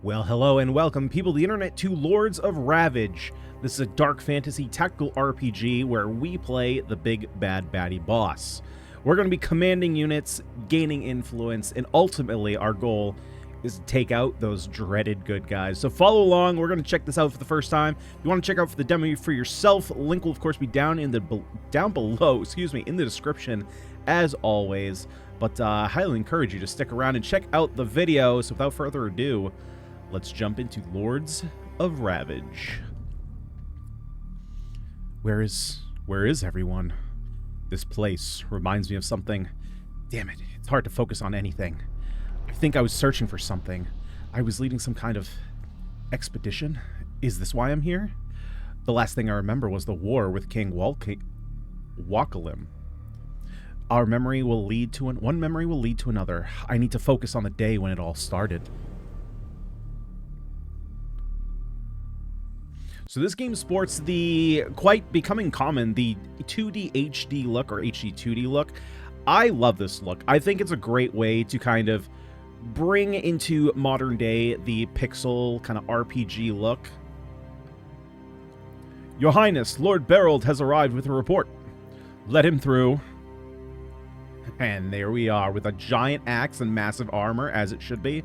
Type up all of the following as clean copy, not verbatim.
Well, hello and welcome, people of the internet, to Lords of Ravage. This is a dark fantasy tactical RPG where we play the big bad baddie boss. We're going to be commanding units, gaining influence, and ultimately our goal is to take out those dreaded good guys. So follow along. We're going to check this out for the first time. If you want to check out the demo for yourself, link will of course be down below, in the description as always. But I highly encourage you to stick around and check out the video. So without further ado, let's jump into Lords of Ravage. Where is everyone? This place reminds me of something. Damn it, it's hard to focus on anything. I think I was searching for something. I was leading some kind of expedition. Is this why I'm here? The last thing I remember was the war with King Wakalim. One memory will lead to another. I need to focus on the day when it all started. So this game sports the quite becoming common, the 2D HD look, or HD 2D look. I love this look. I think it's a great way to kind of bring into modern day the pixel kind of RPG look. Your Highness, Lord Berold has arrived with a report. Let him through. And there we are, with a giant axe and massive armor, as it should be.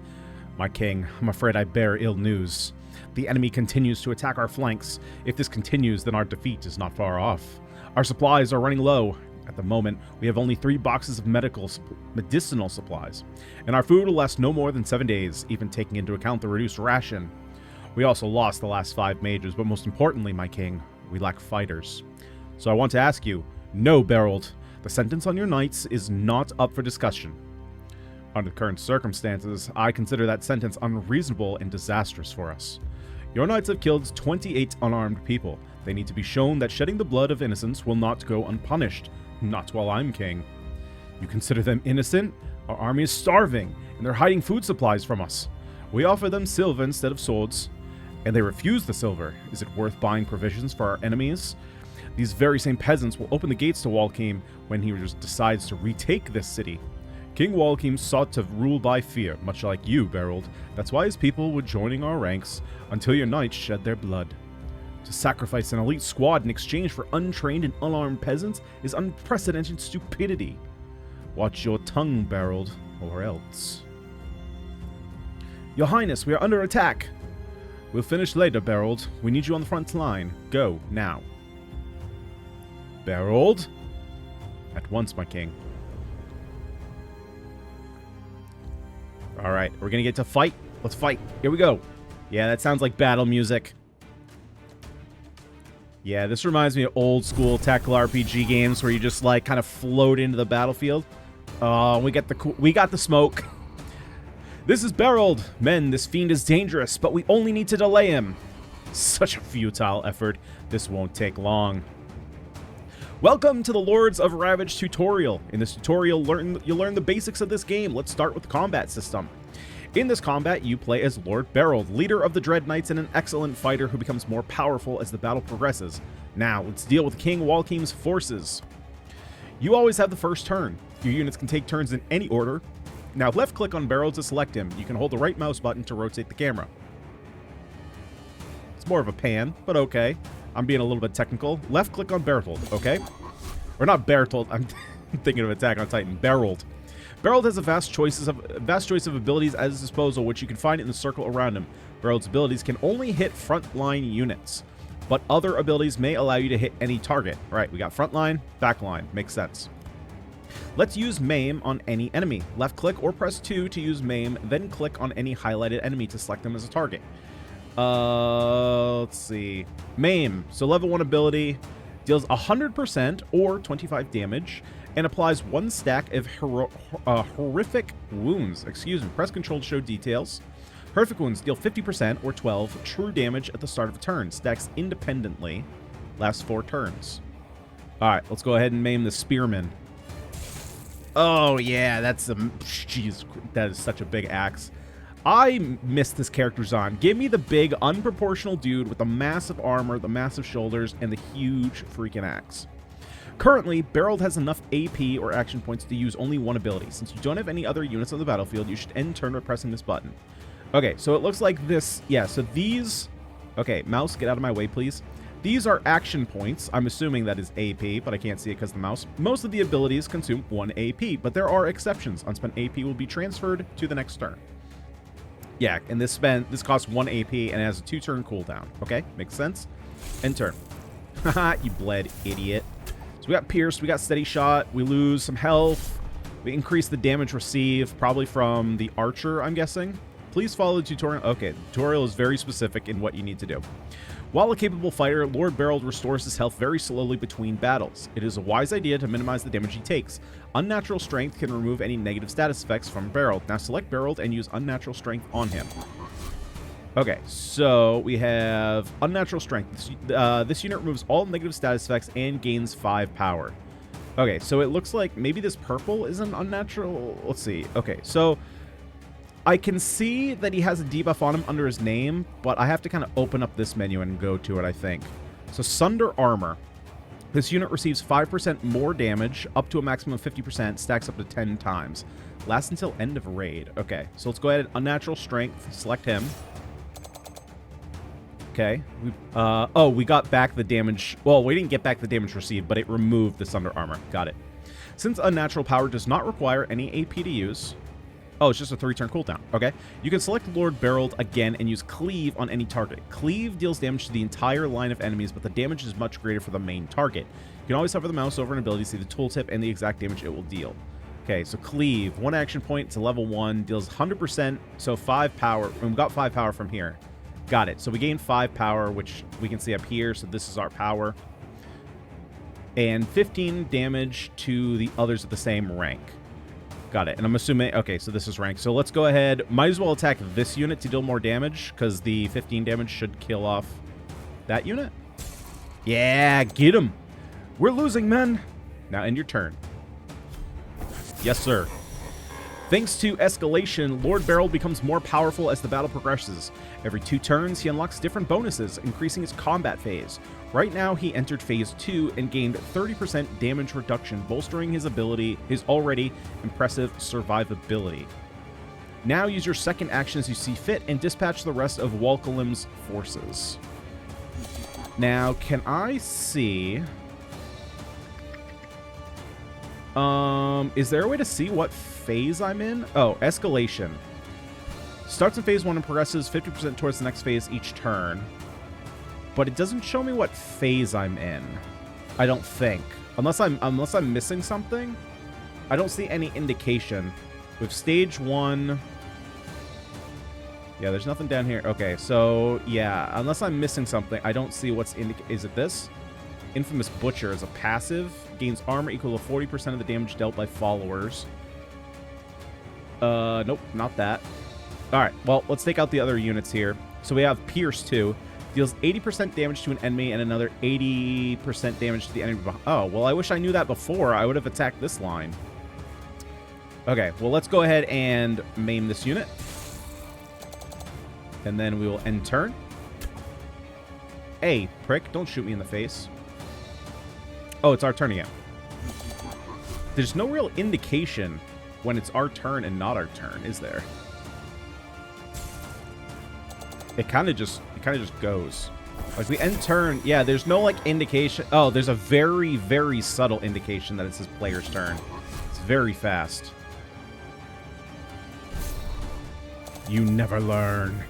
My king, I'm afraid I bear ill news. The enemy continues to attack our flanks. If this continues, then our defeat is not far off. Our supplies are running low. At the moment, we have only 3 boxes of medicinal supplies, and our food will last no more than 7 days, even taking into account the reduced ration. We also lost the last 5 mages, but most importantly, my king, we lack fighters. So I want to ask you, no, Berold, the sentence on your knights is not up for discussion. Under the current circumstances, I consider that sentence unreasonable and disastrous for us. Your knights have killed 28 unarmed people. They need to be shown that shedding the blood of innocents will not go unpunished. Not while I'm king. You consider them innocent? Our army is starving, and they're hiding food supplies from us. We offer them silver instead of swords, and they refuse the silver. Is it worth buying provisions for our enemies? These very same peasants will open the gates to Walkim when he decides to retake this city. King Walkim sought to rule by fear, much like you, Berold. That's why his people were joining our ranks, until your knights shed their blood. To sacrifice an elite squad in exchange for untrained and unarmed peasants is unprecedented stupidity. Watch your tongue, Berold, or else. Your Highness, we are under attack. We'll finish later, Berold. We need you on the front line. Go, now. Berold? At once, my king. Alright, we're gonna get to fight. Let's fight. Here we go. Yeah, that sounds like battle music. Yeah, this reminds me of old school tactical RPG games where you just like kind of float into the battlefield. Oh, we got the smoke. This is Berold. Men, this fiend is dangerous, but we only need to delay him. Such a futile effort. This won't take long. Welcome to the Lords of Ravage tutorial. In this tutorial, you'll learn the basics of this game. Let's start with the combat system. In this combat, you play as Lord Berold, leader of the Dread Knights and an excellent fighter who becomes more powerful as the battle progresses. Now, let's deal with King Walkim's forces. You always have the first turn. Your units can take turns in any order. Now, left-click on Berold to select him. You can hold the right mouse button to rotate the camera. It's more of a pan, but okay. I'm being a little bit technical. Left-click on Berold, okay? Or not Berold, I'm thinking of Attack on Titan. Berold. Berold has a vast choice of abilities at his disposal, which you can find in the circle around him. Berold's abilities can only hit frontline units, but other abilities may allow you to hit any target. All right, we got frontline, backline. Makes sense. Let's use Maim on any enemy. Left-click or press 2 to use Maim, then click on any highlighted enemy to select them as a target. Let's see. Maim. So level 1 ability deals 100% or 25 damage and applies 1 stack of horrific wounds. Press Control to show details. Horrific wounds deal 50% or 12 true damage at the start of a turn. Stacks independently. Lasts 4 turns. Alright, let's go ahead and maim the Spearman. Oh yeah, that's a... Jeez, that is such a big axe. I missed this character design. Give me the big, unproportional dude with the massive armor, the massive shoulders, and the huge freaking axe. Currently, Berold has enough AP or action points to use only 1 ability. Since you don't have any other units on the battlefield, you should end turn by pressing this button. Okay, so it looks like this. Yeah, so these... Okay, mouse, get out of my way, please. These are action points. I'm assuming that is AP, but I can't see it because of the mouse. Most of the abilities consume 1 AP, but there are exceptions. Unspent AP will be transferred to the next turn. Yeah, and this costs 1 AP and it has a 2-turn cooldown. Okay, makes sense. End turn. Haha, you bled, idiot. So we got Pierced, we got Steady Shot, we lose some health. We increase the damage received, probably from the Archer, I'm guessing. Please follow the tutorial. Okay, the tutorial is very specific in what you need to do. While a capable fighter, Lord Beryld restores his health very slowly between battles. It is a wise idea to minimize the damage he takes. Unnatural Strength can remove any negative status effects from Beryld. Now select Beryld and use Unnatural Strength on him. Okay, so we have Unnatural Strength. This unit removes all negative status effects and gains 5 power. Okay, so it looks like maybe this purple is an unnatural... Let's see. Okay, so... I can see that he has a debuff on him under his name, but I have to kind of open up this menu and go to it, I think. So Sunder Armor. This unit receives 5% more damage, up to a maximum of 50%, stacks up to 10 times. Lasts until end of raid. Okay, so let's go ahead and Unnatural Strength, select him. Okay. We got back the damage. Well, we didn't get back the damage received, but it removed the Sunder Armor. Got it. Since Unnatural Power does not require any AP to use... Oh, it's just a 3-turn cooldown. Okay. You can select Lord Beryld again and use Cleave on any target. Cleave deals damage to the entire line of enemies, but the damage is much greater for the main target. You can always hover the mouse over an ability to see the tooltip and the exact damage it will deal. Okay, so Cleave, 1 action point to level 1, deals 100%, so 5 power. And we got 5 power from here. Got it. So we gained 5 power, which we can see up here, so this is our power. And 15 damage to the others at the same rank. Got it. And I'm assuming... Okay, so this is ranked. So let's go ahead. Might as well attack this unit to deal more damage, because the 15 damage should kill off that unit. Yeah, get him. We're losing, men. Now end your turn. Yes, sir. Thanks to escalation, Lord Beryld becomes more powerful as the battle progresses. Every 2 turns, he unlocks different bonuses, increasing his combat phase. Right now, he entered Phase 2 and gained 30% damage reduction, bolstering his already impressive survivability. Now use your second action as you see fit and dispatch the rest of Walkalim's forces. Now, can I see... is there a way to see what phase I'm in? Oh, escalation. Starts in Phase 1 and progresses 50% towards the next phase each turn. But it doesn't show me what phase I'm in. I don't think. Unless I'm missing something. I don't see any indication. With Stage 1... Yeah, there's nothing down here. Okay, so, yeah. Unless I'm missing something, I don't see what's in... Is it this? Infamous Butcher is a passive. Gains armor equal to 40% of the damage dealt by followers. Nope, not that. Alright, well, let's take out the other units here. So we have Pierce 2. Deals 80% damage to an enemy and another 80% damage to the enemy behind. Oh, well, I wish I knew that before. I would have attacked this line. Okay, well, let's go ahead and maim this unit. And then we will end turn. Hey, prick, don't shoot me in the face. Oh, it's our turn again. There's no real indication when it's our turn and not our turn, is there? It kind of just goes. Like, we end turn. Yeah, there's no, like, indication. Oh, there's a very, very subtle indication that it's his player's turn. It's very fast. You never learn.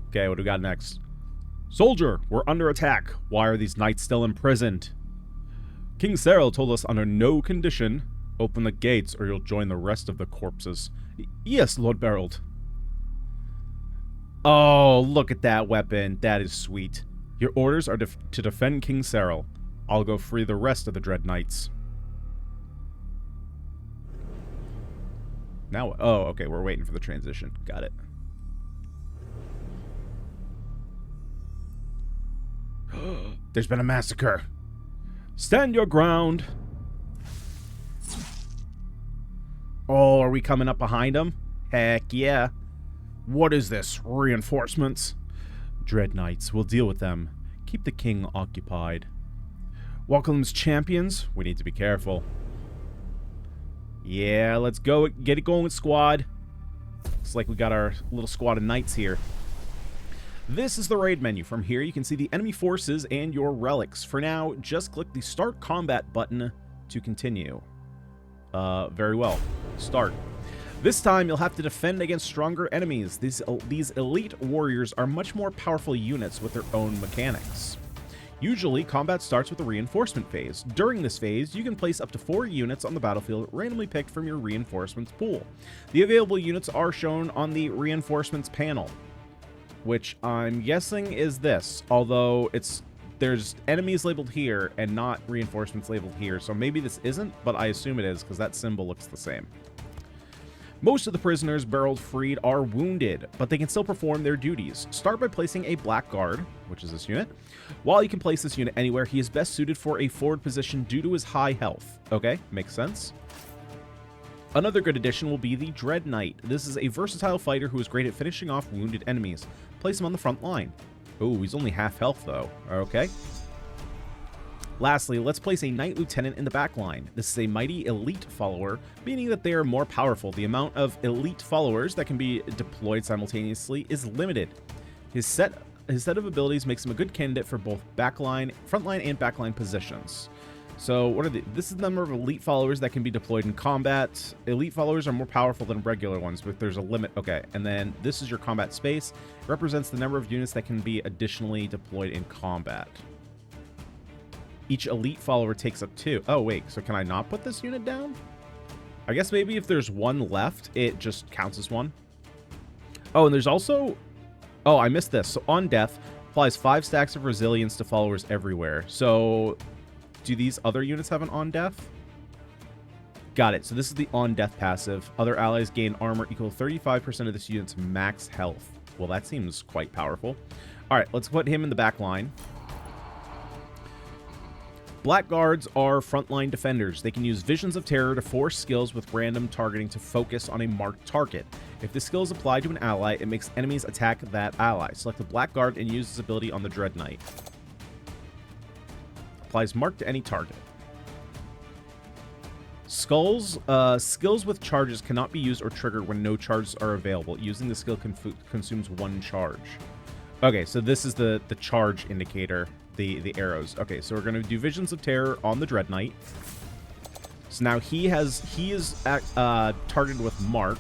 Okay, what do we got next? Soldier, we're under attack. Why are these knights still imprisoned? King Cyril told us under no condition... Open the gates, or you'll join the rest of the corpses. Yes, Lord Beryld. Oh, look at that weapon. That is sweet. Your orders are to defend King Cyril. I'll go free the rest of the Dread Knights. Now, oh, okay, we're waiting for the transition. Got it. There's been a massacre. Stand your ground. Oh, are we coming up behind them? Heck yeah. What is this? Reinforcements? Dread Knights, we'll deal with them. Keep the king occupied. Walkalim's champions, we need to be careful. Yeah, let's go. Get it going, squad. Looks like we got our little squad of knights here. This is the raid menu. From here, you can see the enemy forces and your relics. For now, just click the Start Combat button to continue. Very well. Start. This time, you'll have to defend against stronger enemies. These elite warriors are much more powerful units with their own mechanics. Usually, combat starts with the reinforcement phase. During this phase, you can place up to 4 units on the battlefield randomly picked from your reinforcements pool. The available units are shown on the reinforcements panel, which I'm guessing is this, although there's enemies labeled here and not reinforcements labeled here, so maybe this isn't, but I assume it is because that symbol looks the same. Most of the prisoners Berold freed are wounded, but they can still perform their duties. Start by placing a Black Guard, which is this unit. While you can place this unit anywhere, he is best suited for a forward position due to his high health. Okay, makes sense. Another good addition will be the Dread Knight. This is a versatile fighter who is great at finishing off wounded enemies. Place him on the front line. Oh, he's only half health though. Okay. Lastly, let's place a Knight Lieutenant in the back line. This is a mighty elite follower, meaning that they are more powerful. The amount of elite followers that can be deployed simultaneously is limited. His set of abilities makes him a good candidate for both frontline and backline positions. So what are this is the number of elite followers that can be deployed in combat. Elite followers are more powerful than regular ones, but there's a limit. Okay, and then this is your combat space. It represents the number of units that can be additionally deployed in combat. Each elite follower takes up 2. Oh, wait, so can I not put this unit down? I guess maybe if there's 1 left, it just counts as 1. Oh, and there's also... Oh, I missed this. So on death, applies 5 stacks of resilience to followers everywhere. So do these other units have an on death? Got it. So this is the on death passive. Other allies gain armor equal to 35% of this unit's max health. Well, that seems quite powerful. All right, let's put him in the back line. Black Guards are frontline defenders. They can use Visions of Terror to force skills with random targeting to focus on a marked target. If the skill is applied to an ally, it makes enemies attack that ally. Select the Black Guard and use this ability on the Dread Knight. Applies mark to any target. Skills with charges cannot be used or triggered when no charges are available. Using the skill consumes 1 charge. Okay, so this is the charge indicator. The arrows. Okay, so we're going to do Visions of Terror on the Dread Knight. So now he is targeted with Mark.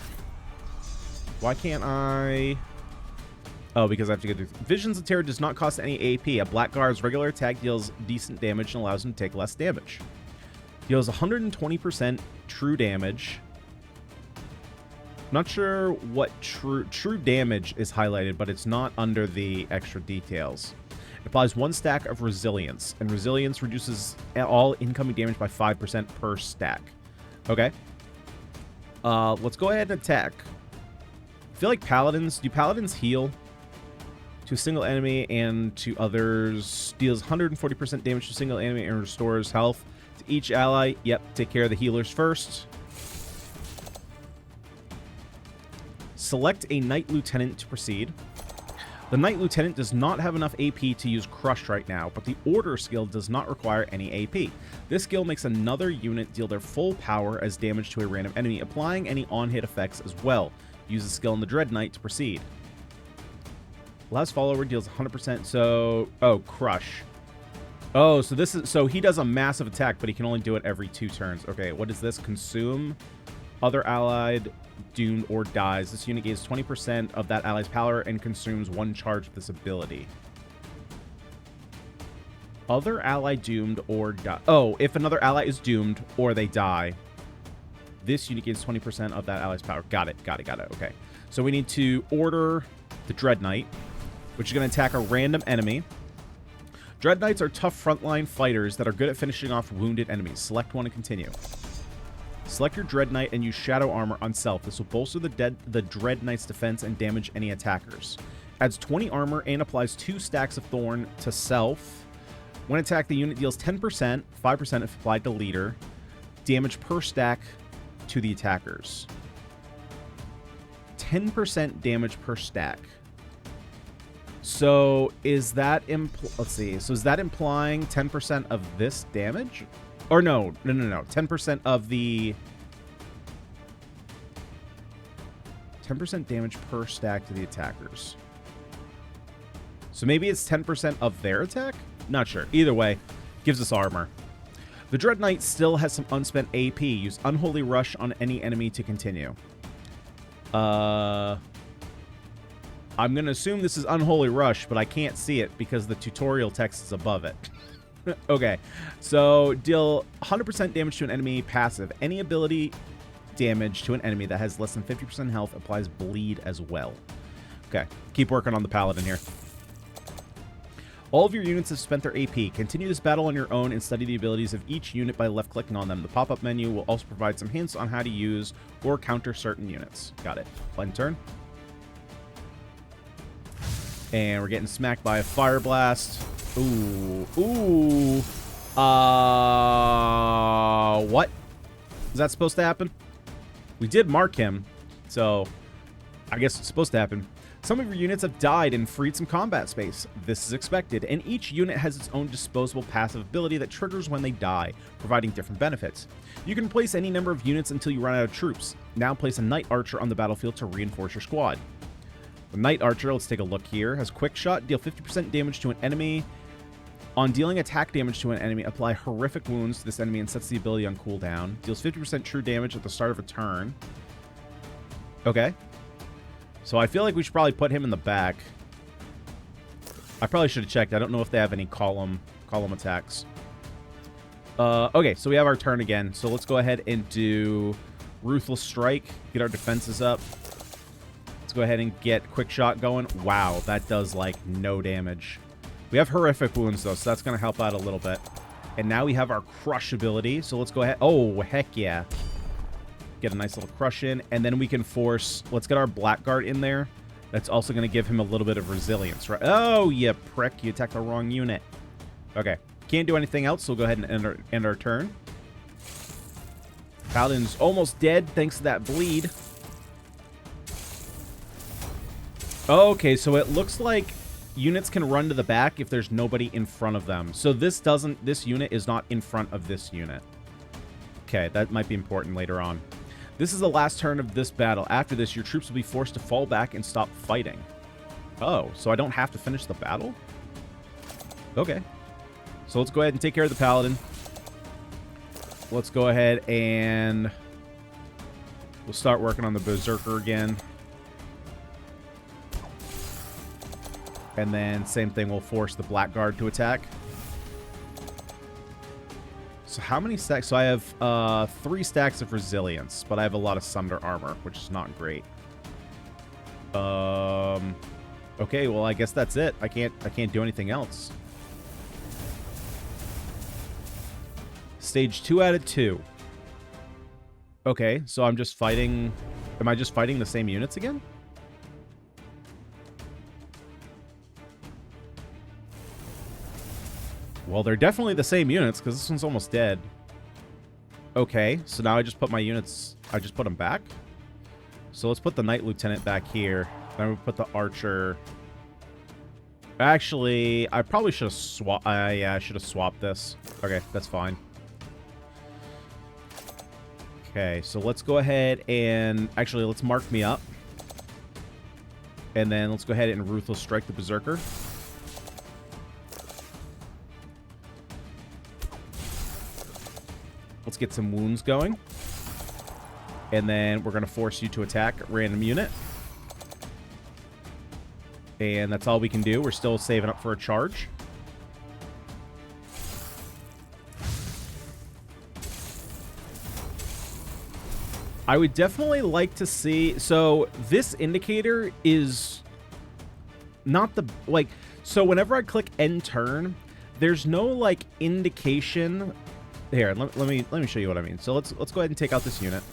Why can't I... Oh, because I have to get through... Visions of Terror does not cost any AP. A Black Guard's regular attack deals decent damage and allows him to take less damage. Deals 120% true damage. Not sure what true damage is highlighted, but it's not under the extra details. Applies 1 stack of resilience, and resilience reduces all incoming damage by 5% per stack. Okay. Let's go ahead and attack. I feel like paladins... Do paladins heal to a single enemy and to others? Deals 140% damage to a single enemy and restores health to each ally. Yep, take care of the healers first. Select a Knight Lieutenant to proceed. The Knight Lieutenant does not have enough AP to use Crush right now, but the Order skill does not require any AP. This skill makes another unit deal their full power as damage to a random enemy, applying any on-hit effects as well. Use the skill on the Dread Knight to proceed. Last follower deals 100%, so... Oh, Crush. Oh, so this is... So he does a massive attack, but he can only do it every 2 turns. Okay, what is this? Consume other allied... doomed or dies. This unit gains 20% of that ally's power and consumes 1 charge of this ability. Other ally doomed or die. Oh, if another ally is doomed or they die, this unit gains 20% of that ally's power. Got it. Okay. So we need to order the Dread Knight, which is going to attack a random enemy. Dread Knights are tough frontline fighters that are good at finishing off wounded enemies. Select one and continue. Select your Dread Knight and use Shadow Armor on self. This will bolster the Dread Knight's defense and damage any attackers. Adds 20 armor and applies 2 stacks of Thorn to self. When attacked, the unit deals 10%, 5% if applied to leader, damage per stack to the attackers. 10% damage per stack. So is that let's see. So is that implying 10% of this damage? Or no. 10% of the 10% damage per stack to the attackers. So maybe it's 10% of their attack? Not sure. Either way, gives us armor. The Dread Knight still has some unspent AP. Use Unholy Rush on any enemy to continue. I'm going to assume this is Unholy Rush, but I can't see it because the tutorial text is above it. Okay, so deal 100% damage to an enemy passive. Any ability damage to an enemy that has less than 50% health applies bleed as well. Okay, keep working on the paladin here. All of your units have spent their AP. Continue this battle on your own and study the abilities of each unit by left-clicking on them. The pop-up menu will also provide some hints on how to use or counter certain units. Got it. End turn. And we're getting smacked by a Fire Blast. Ooh. Ooh. What? Is that supposed to happen? We did mark him, so I guess it's supposed to happen. Some of your units have died and freed some combat space. This is expected, and each unit has its own disposable passive ability that triggers when they die, providing different benefits. You can place any number of units until you run out of troops. Now place a Knight Archer on the battlefield to reinforce your squad. The Knight Archer, let's take a look here, has Quick Shot, deal 50% damage to an enemy. On dealing attack damage to an enemy, apply horrific wounds to this enemy and sets the ability on cooldown. Deals 50% true damage at the start of a turn. Okay. So I feel like we should probably put him in the back. I probably should have checked. I don't know if they have any column attacks. Okay, so we have our turn again. So let's go ahead and do Ruthless Strike. Get our defenses up. Let's go ahead and get Quick Shot going. Wow, that does, like, no damage. We have Horrific Wounds, though, so that's going to help out a little bit. And now we have our Crush ability. So let's go ahead. Oh, heck yeah. Get a nice little crush in, and then we can force... Let's get our Blackguard in there. That's also going to give him a little bit of resilience, right? Oh, you prick. You attacked the wrong unit. Okay. Can't do anything else, so we'll go ahead and end our turn. Paladin's almost dead thanks to that bleed. Okay, so it looks like units can run to the back if there's nobody in front of them. So this unit is not in front of this unit. Okay, that might be important later on. This is the last turn of this battle. After this, your troops will be forced to fall back and stop fighting. Oh, so I don't have to finish the battle? Okay. So let's go ahead and take care of the Paladin. Let's go ahead and we'll start working on the Berserker again. And then same thing, we'll force the Blackguard to attack. So how many stacks? So I have 3 stacks of resilience, but I have a lot of Sunder armor, which is not great. Okay, well I guess that's it. I can't do anything else. Stage 2 out of 2. Okay, so I'm just fighting... Am I just fighting the same units again? Well, they're definitely the same units, because this one's almost dead. Okay, so now I just put my units... I just put them back? So let's put the Knight Lieutenant back here. Then we put the Archer... Actually, I probably should have swapped... yeah, I should have swapped this. Okay, that's fine. Okay, so let's go ahead and... Actually, let's mark me up. And then let's go ahead and Ruthless Strike the Berserker. Let's get some wounds going. And then we're going to force you to attack a random unit. And that's all we can do. We're still saving up for a charge. I would definitely like to see... So this indicator is not the... Like, so whenever I click end turn, there's no, like, indication... Here, let me show you what I mean. So let's go ahead and take out this unit.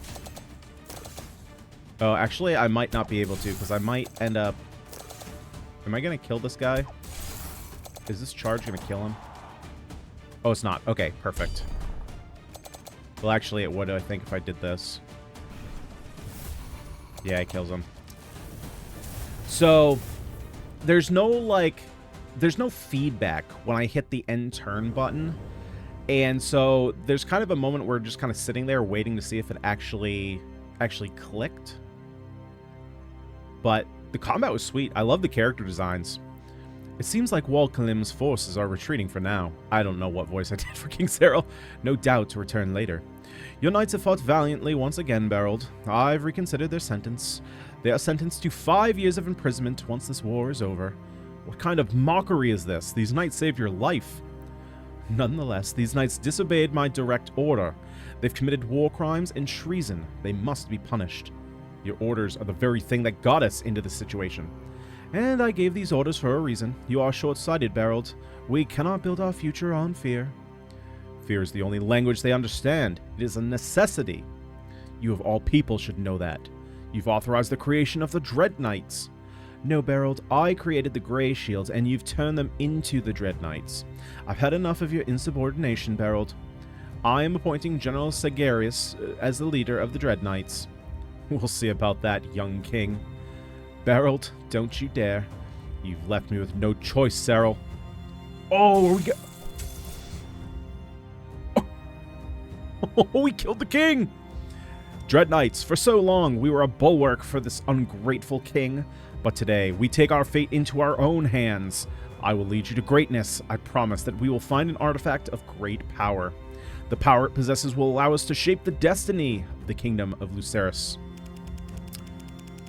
Oh, actually, I might not be able to, because I might end up... Am I going to kill this guy? Is this charge going to kill him? Oh, it's not. Okay, perfect. Well, actually, it would, I think, if I did this. Yeah, it kills him. So, there's no, like... There's no feedback when I hit the end turn button. And so there's kind of a moment where we're just kind of sitting there waiting to see if it actually clicked. but the combat was sweet. I love the character designs. It seems like Walkalim's forces are retreating for now. I don't know what voice I did for King Cyril. No doubt to return later. Your knights have fought valiantly once again, Berold. I've reconsidered their sentence. They are sentenced to 5 years of imprisonment once this war is over. What kind of mockery is this? These knights saved your life. Nonetheless, these knights disobeyed my direct order. They've committed war crimes and treason. They must be punished. Your orders are the very thing that got us into this situation. And I gave these orders for a reason. You are short-sighted, Berold. We cannot build our future on fear. Fear is the only language they understand. It is a necessity. You of all people should know that. You've authorized the creation of the Dread Knights. No, Berold, I created the Grey Shields, and you've turned them into the Dread Knights. I've had enough of your insubordination, Berold. I am appointing General Sagarius as the leader of the Dread Knights. We'll see about that, young king. Berold, don't you dare. You've left me with no choice, Cyril. Oh, we killed the king! Dread Knights, for so long we were a bulwark for this ungrateful king, but today we take our fate into our own hands. I will lead you to greatness. I promise that we will find an artifact of great power. The power it possesses will allow us to shape the destiny of the kingdom of Lucerys.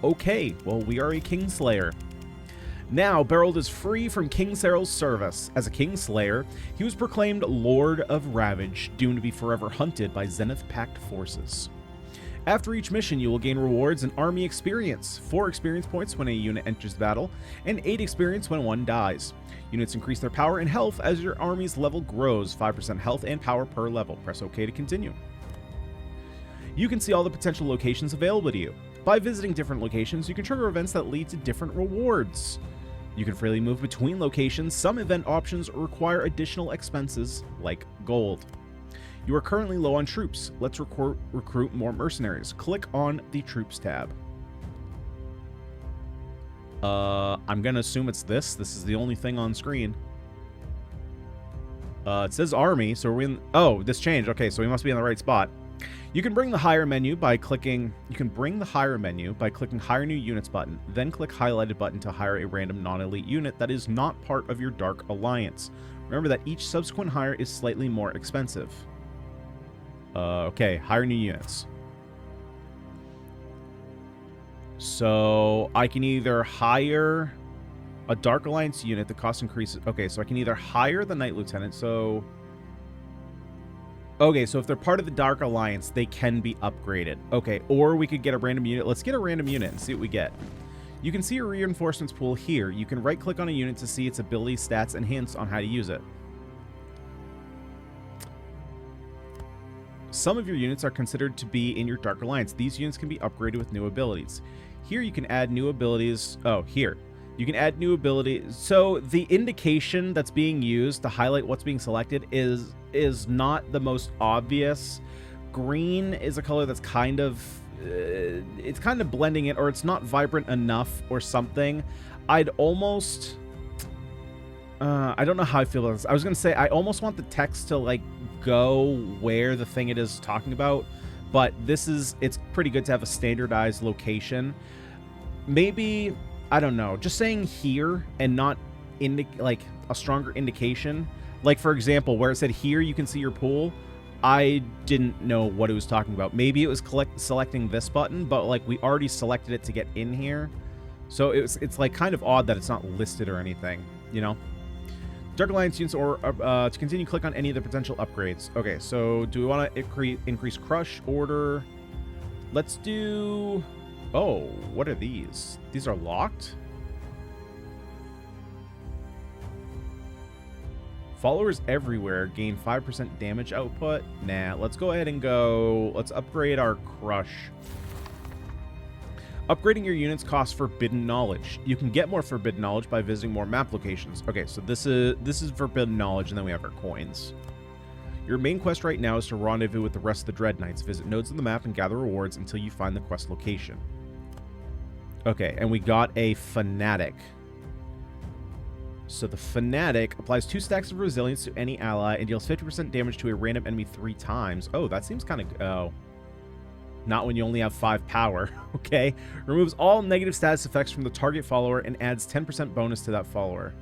Okay, well, we are a Kingslayer. Now, Berold is free from King Cyril's service. As a Kingslayer, he was proclaimed Lord of Ravage, doomed to be forever hunted by Zenith Pact forces. After each mission, you will gain rewards and army experience, 4 experience points when a unit enters the battle, and 8 experience when one dies. Units increase their power and health as your army's level grows, 5% health and power per level. Press OK to continue. You can see all the potential locations available to you. By visiting different locations, you can trigger events that lead to different rewards. You can freely move between locations. Some event options require additional expenses, like gold. You are currently low on troops. Let's recruit more mercenaries. Click on the Troops tab. I'm gonna assume it's this. This is the only thing on screen. It says Army, so we're in... Oh, this changed. Okay, so we must be in the right spot. You can bring the higher menu by clicking... Hire New Units button, then click highlighted button to hire a random non-elite unit that is not part of your Dark Alliance. Remember that each subsequent hire is slightly more expensive. Okay, hire new units. So I can either hire a Dark Alliance unit, the cost increases. Okay, so I can either hire the Knight Lieutenant, so... Okay, so if they're part of the Dark Alliance, they can be upgraded. Okay, or we could get a random unit. Let's get a random unit and see what we get. You can see your reinforcements pool here. You can right-click on a unit to see its ability, stats, and hints on how to use it. Some of your units are considered to be in your Dark Alliance. These units can be upgraded with new abilities. Here you can add new abilities. Oh, here. You can add new abilities. So the indication that's being used to highlight what's being selected is not the most obvious. Green is a color that's kind of... it's kind of blending it, or it's not vibrant enough or something. I'd almost... I don't know how I feel about this. I was going to say, I almost want the text to, like, go where the thing it is talking about, but it's pretty good to have a standardized location. Maybe, I don't know, just saying here and not like a stronger indication. Like, for example, where it said here you can see your pool, I didn't know what it was talking about. Maybe it was selecting this button, but like we already selected it to get in here. So it's like kind of odd that it's not listed or anything, you know? Dark Alliance units, or to continue, click on any of the potential upgrades. Okay, so do we want to increase Crush, Order? Let's do... Oh, what are these? These are locked? Followers everywhere gain 5% damage output. Nah, let's go ahead and go... Let's upgrade our Crush. Upgrading your units costs Forbidden Knowledge. You can get more Forbidden Knowledge by visiting more map locations. Okay, so this is Forbidden Knowledge, and then we have our coins. Your main quest right now is to rendezvous with the rest of the Dread Knights. Visit nodes on the map and gather rewards until you find the quest location. Okay, and we got a Fanatic. So the Fanatic applies 2 stacks of resilience to any ally and deals 50% damage to a random enemy 3 times. Oh, that seems kind of... Oh. Not when you only have 5 power, okay? Removes all negative status effects from the target follower and adds 10% bonus to that follower.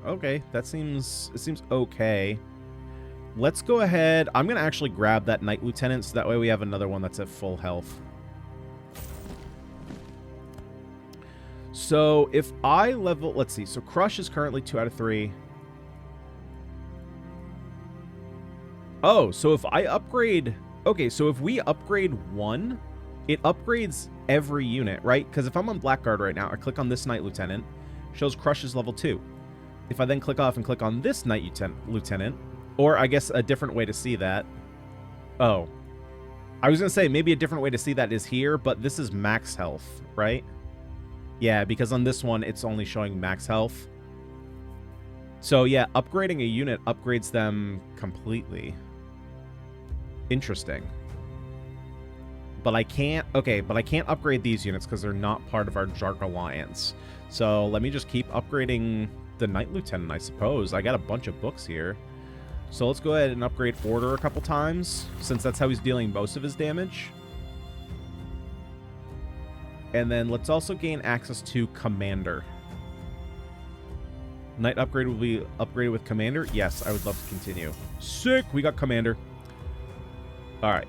Okay, it seems okay. Let's go ahead. I'm going to actually grab that Knight Lieutenant so that way we have another one that's at full health. So if I level, let's see. So Crush is currently 2 out of 3. Oh, so if I upgrade, okay, so if we upgrade 1, it upgrades every unit, right? Because if I'm on Blackguard right now, I click on this Knight Lieutenant, shows Crush is level 2. If I then click off and click on this Knight Lieutenant, or I guess a different way to see that. Oh, I was going to say maybe a different way to see that is here, but this is max health, right? Yeah, because on this one, it's only showing max health. So yeah, upgrading a unit upgrades them completely. Interesting. But I can't, okay, but I can't upgrade these units because they're not part of our Jark Alliance. So let me just keep upgrading the Knight Lieutenant, I suppose. I got a bunch of books here. So let's go ahead and upgrade Order a couple times, since that's how he's dealing most of his damage. And then let's also gain access to Commander. Knight upgrade will be upgraded with Commander. Yes, I would love to continue. Sick! We got Commander. Alright.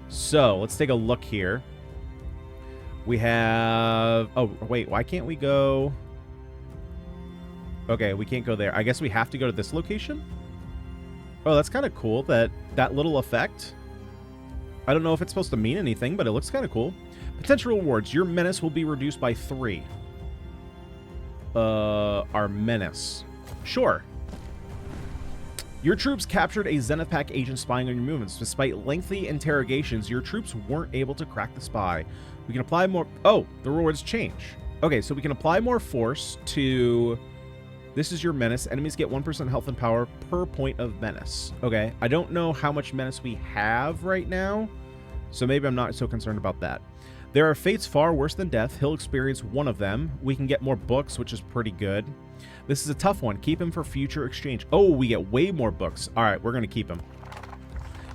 So, let's take a look here. We have... Oh, wait. Why can't we go... Okay, we can't go there. I guess we have to go to this location? Oh, that's kind of cool, that little effect. I don't know if it's supposed to mean anything, but it looks kind of cool. Potential rewards. Your menace will be reduced by 3. Our menace. Sure. Your troops captured a Zenith Pack agent spying on your movements. Despite lengthy interrogations, your troops weren't able to crack the spy. We can apply more... Oh, the rewards change. Okay, so we can apply more force to... This is your menace. Enemies get 1% health and power per point of menace. Okay, I don't know how much menace we have right now, so maybe I'm not so concerned about that. There are fates far worse than death. He'll experience one of them. We can get more books, which is pretty good. This is a tough one. Keep him for future exchange. Oh, we get way more books. All right, we're going to keep him.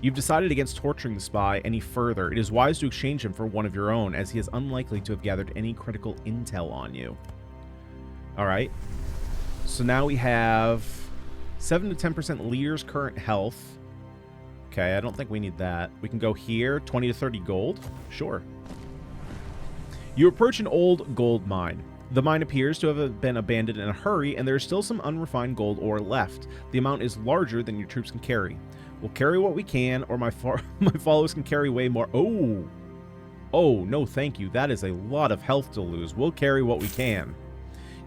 You've decided against torturing the spy any further. It is wise to exchange him for one of your own, as he is unlikely to have gathered any critical intel on you. All right. So now we have 7 to 10% leader's current health. Okay, I don't think we need that. We can go here, 20 to 30 gold. Sure. You approach an old gold mine. The mine appears to have been abandoned in a hurry, and there is still some unrefined gold ore left. The amount is larger than your troops can carry. We'll carry what we can, or my followers can carry way more. Oh, no thank you. That is a lot of health to lose. We'll carry what we can.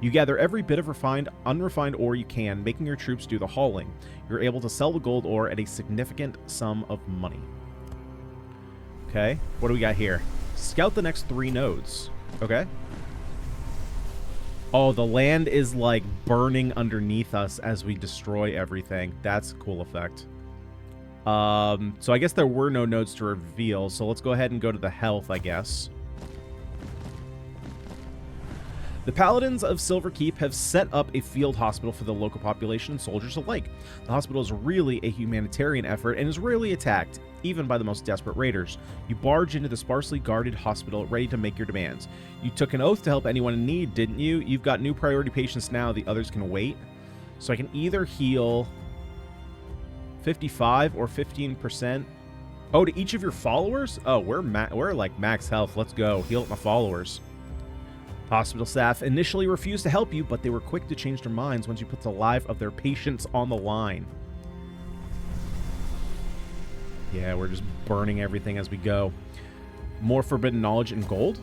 You gather every bit of unrefined ore you can, making your troops do the hauling. You're able to sell the gold ore at a significant sum of money. Okay, what do we got here? Scout the next 3 nodes. Okay. Oh, the land is like burning underneath us as we destroy everything. That's a cool effect. So I guess there were no nodes to reveal, so let's go ahead and go to the health, I guess. The Paladins of Silver Keep have set up a field hospital for the local population and soldiers alike. The hospital is really a humanitarian effort and is rarely attacked, even by the most desperate raiders. You barge into the sparsely guarded hospital, ready to make your demands. You took an oath to help anyone in need, didn't you? You've got new priority patients now, the others can wait. So I can either heal 55 or 15%. Oh, to each of your followers? Oh, we're like max health. Let's go. Heal up my followers. Hospital staff initially refused to help you, but they were quick to change their minds once you put the life of their patients on the line. Yeah, we're just burning everything as we go. More forbidden knowledge and gold?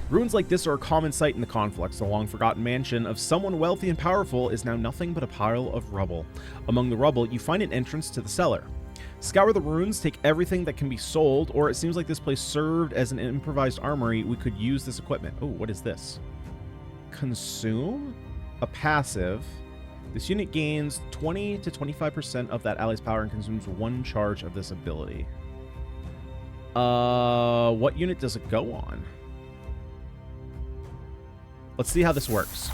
Ruins like this are a common sight in the conflicts. The long-forgotten mansion of someone wealthy and powerful is now nothing but a pile of rubble. Among the rubble, you find an entrance to the cellar. Scour the ruins, take everything that can be sold, or it seems like this place served as an improvised armory. We could use this equipment. Oh, what is this? Consume? A passive. This unit gains 20 to 25% of that ally's power and consumes 1 charge of this ability. What unit does it go on? Let's see how this works.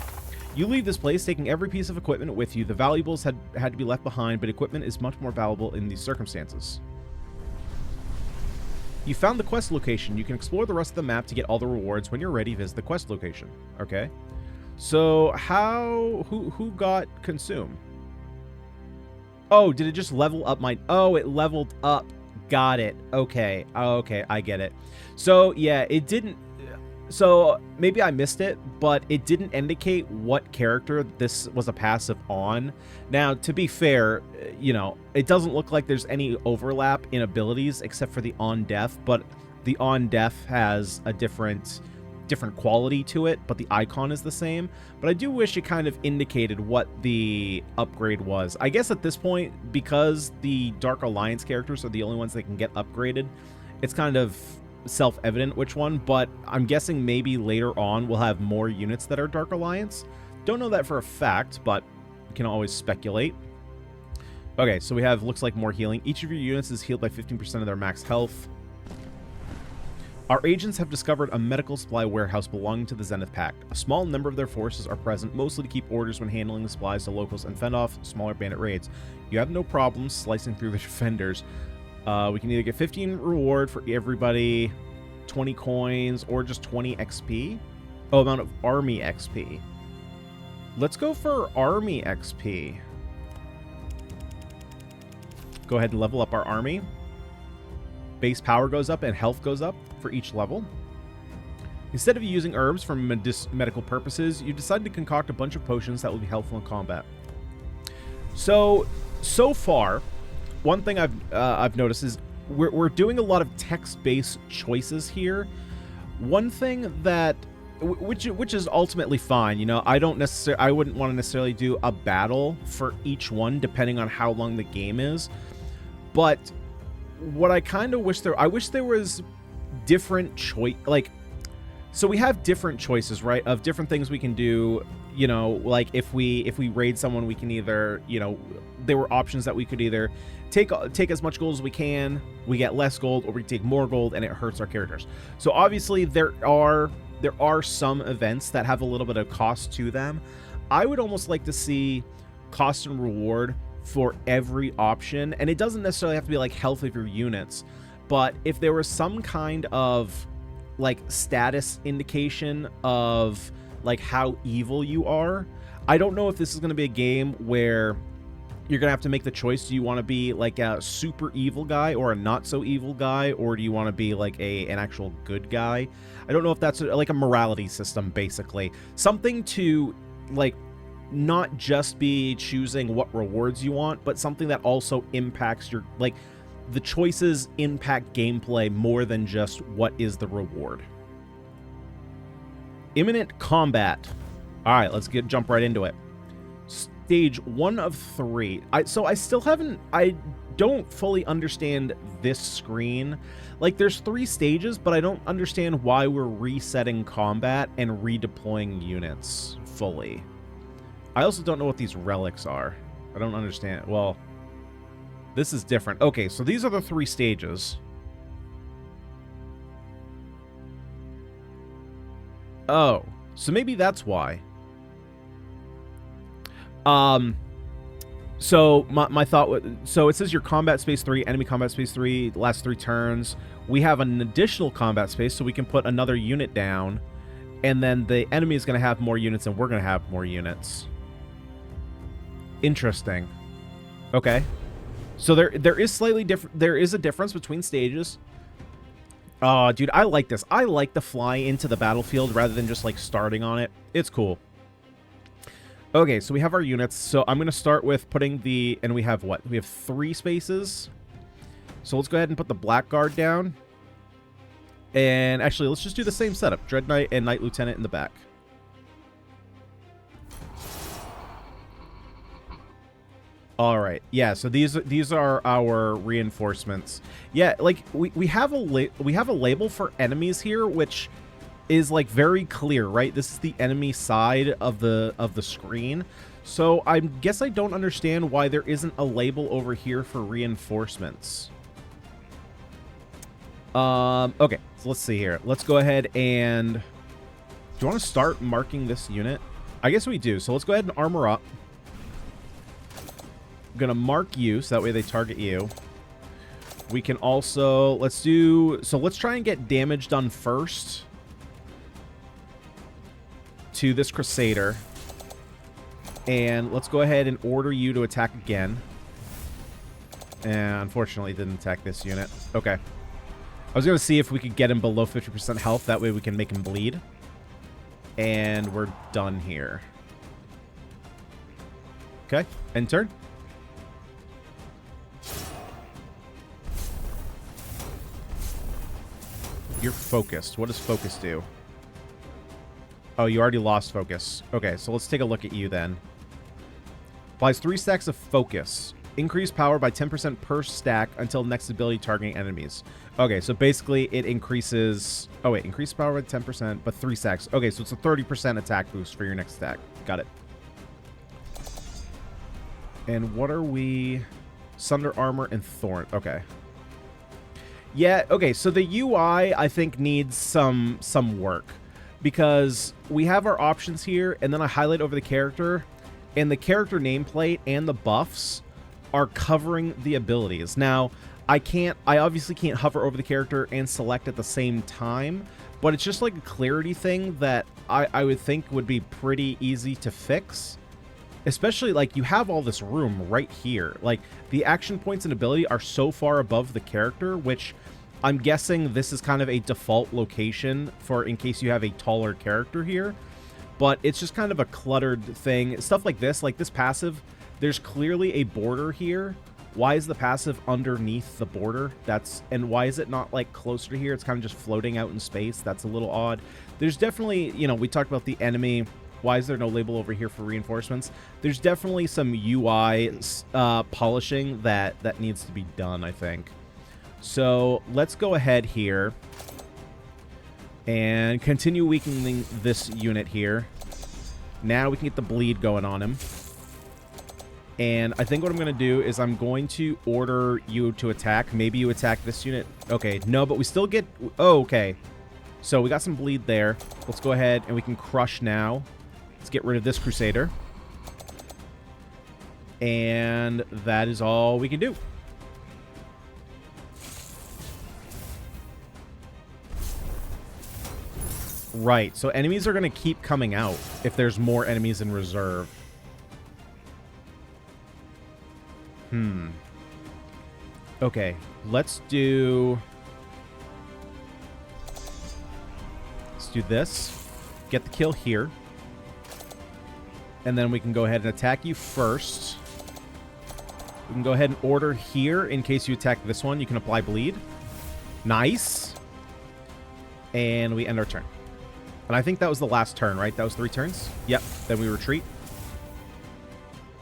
You leave this place, taking every piece of equipment with you. The valuables had to be left behind, but equipment is much more valuable in these circumstances. You found the quest location. You can explore the rest of the map to get all the rewards. When you're ready, visit the quest location. Okay. So, who got consume? Oh, did it just level up my... Oh, it leveled up. Got it. Okay. Okay, I get it. So, yeah, it didn't... So, maybe I missed it, but it didn't indicate what character this was a passive on. Now, to be fair, you know, it doesn't look like there's any overlap in abilities except for the on death, but the on death has a different quality to it, but the icon is the same. But I do wish it kind of indicated what the upgrade was. I guess at this point, because the Dark Alliance characters are the only ones that can get upgraded, it's kind of self-evident which one, but I'm guessing maybe later on we'll have more units that are Dark Alliance. Don't know that for a fact, but we can always speculate. Okay, so we have, looks like more healing. Each of your units is healed by 15% of their max health. Our agents have discovered a medical supply warehouse belonging to the Zenith Pact. A small number of their forces are present, mostly to keep orders when handling the supplies to locals and fend off smaller bandit raids. You have no problems slicing through the defenders. We can either get 15 reward for everybody, 20 coins, or just 20 XP. Oh, amount of army XP. Let's go for army XP. Go ahead and level up our army. Base power goes up and health goes up for each level. Instead of using herbs for medical purposes, you decide to concoct a bunch of potions that will be helpful in combat. So far, one thing I've noticed is we're doing a lot of text-based choices here. One thing that which is ultimately fine, you know, I wouldn't want to necessarily do a battle for each one depending on how long the game is. But what I kind of wish I wish there was different choice, like, so we have different choices, right, of different things we can do. You know, like if we raid someone, we can either, you know, there were options that we could either take as much gold as we can, we get less gold, or we take more gold and it hurts our characters. So obviously there are some events that have a little bit of cost to them. I would almost like to see cost and reward for every option, and it doesn't necessarily have to be like health of your units, but if there was some kind of like status indication of like how evil you are. I don't know if this is going to be a game where you're going to have to make the choice. Do you want to be like a super evil guy or a not so evil guy, or do you want to be like an actual good guy? I don't know if that's like a morality system, basically. Something to like not just be choosing what rewards you want, but something that also impacts your, like, the choices impact gameplay more than just what is the reward. Imminent combat. All right, let's jump right into it. Stage 1 of 3. I don't fully understand this screen. Like, there's 3 stages, but I don't understand why we're resetting combat and redeploying units fully. I also don't know what these relics are. I don't understand. Well, this is different. Okay, so these are the 3 stages. Oh, so maybe that's why. So my thought was, so it says your combat space 3, enemy combat space 3, last 3 turns. We have an additional combat space, so we can put another unit down, and then the enemy is going to have more units, and we're going to have more units. Interesting. Okay. So there is slightly different. There is a difference between stages. Oh, dude, I like this. I like the fly into the battlefield rather than just like starting on it. It's cool. Okay, so we have our units. So I'm going to start with putting the, and we have what? We have 3 spaces. So let's go ahead and put the Blackguard down. And actually, let's just do the same setup. Dread Knight and Knight Lieutenant in the back. All right. Yeah, so these are our reinforcements. Yeah, like we have a label for enemies here, which is like very clear, right? This is the enemy side of the screen. So I guess I don't understand why there isn't a label over here for reinforcements. Okay, so let's see here. Let's go ahead and, do you want to start marking this unit? I guess we do. So let's go ahead and armor up. I'm going to mark you, so that way they target you. We can also... let's try and get damage done first to this Crusader. And let's go ahead and order you to attack again. And unfortunately, it didn't attack this unit. Okay. I was going to see if we could get him below 50% health. That way we can make him bleed. And we're done here. Okay. End turn. You're focused. What does focus do? Oh, you already lost focus. Okay, so let's take a look at you then. Applies 3 stacks of focus. Increase power by 10% per stack until next ability targeting enemies. Okay, so basically it increases... oh, wait. Increase power by 10%, but 3 stacks. Okay, so it's a 30% attack boost for your next stack. Got it. And what are we... Sunder Armor and Thorn. Okay. Yeah, okay, so the UI, I think, needs some work. Because we have our options here, and then I highlight over the character, and the character nameplate and the buffs are covering the abilities. Now, I obviously can't hover over the character and select at the same time, but it's just like a clarity thing that I would think would be pretty easy to fix. Especially, like, you have all this room right here. Like, the action points and ability are so far above the character, which I'm guessing this is kind of a default location for in case you have a taller character here. But it's just kind of a cluttered thing. Stuff like this passive, there's clearly a border here. Why is the passive underneath the border? And why is it not, like, closer to here? It's kind of just floating out in space. That's a little odd. There's definitely, you know, we talked about the enemy. Why is there no label over here for reinforcements? There's definitely some UI polishing that needs to be done, I think. So let's go ahead here and continue weakening this unit here. Now we can get the bleed going on him. And I think what I'm going to do is I'm going to order you to attack. Maybe you attack this unit. Okay, no, but we still get... oh, okay. So we got some bleed there. Let's go ahead and we can crush now. Let's get rid of this Crusader. And that is all we can do. Right, so enemies are going to keep coming out if there's more enemies in reserve. Okay, let's do this. Get the kill here. And then we can go ahead and attack you first. We can go ahead and order here in case you attack this one. You can apply bleed. Nice. And we end our turn. And I think that was the last turn, right? That was 3 turns? Yep. Then we retreat.